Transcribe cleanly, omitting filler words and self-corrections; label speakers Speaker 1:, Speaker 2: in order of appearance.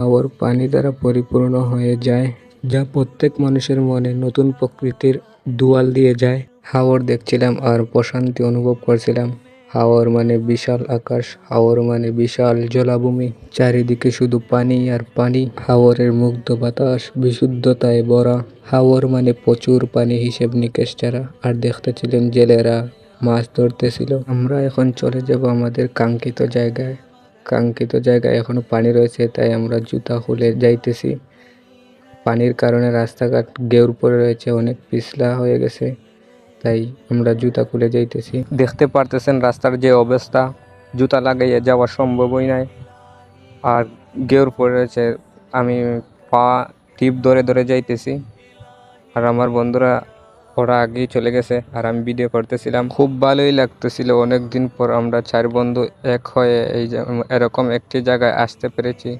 Speaker 1: হাওর পানি দ্বারা পরিপূর্ণ হয়ে যায়, যা প্রত্যেক মানুষের মনে নতুন প্রকৃতির দুয়াল দিয়ে যায়। হাওর দেখছিলাম আর প্রশান্তি অনুভব করছিলাম। হাওর মানে বিশাল আকাশ, হাওর মানে বিশাল জলাভূমি, চারিদিকে শুধু পানি আর পানি। হাওরের মুগ্ধ বাতাস বিশুদ্ধতায় ভরা। হাওর মানে প্রচুর পানি, হিসেব নিকেশ ছাড়া। আর দেখতেছিলাম জেলেরা মাছ ধরতেছিল। আমরা এখন চলে যাব আমাদের কাঙ্ক্ষিত জায়গায় এখনো পানি রয়েছে, তাই আমরা জুতা খুলে যাইতেছি। পানির কারণে রাস্তাঘাট গেউর পড়ে রয়েছে, অনেক পিছলা হয়ে গেছে, তাই আমরা জুতা খুলে যাইতেছি। দেখতে পারতেছেন রাস্তার যে অবস্থা, জুতা লাগাইয়ে যাওয়া সম্ভবই নাই। আর গেউর পড়ে রয়েছে, আমি পা টিপ ধরে ধরে যাইতেছি। আর আমার বন্ধুরা ওরা আগেই চলে গেছে আর আমি ভিডিও করতেছিলাম। খুব ভালোই লাগতেছিল, অনেকদিন পর আমরা 4 বন্ধু এক হয়ে এরকম একটি জায়গায় আসতে পেরেছি।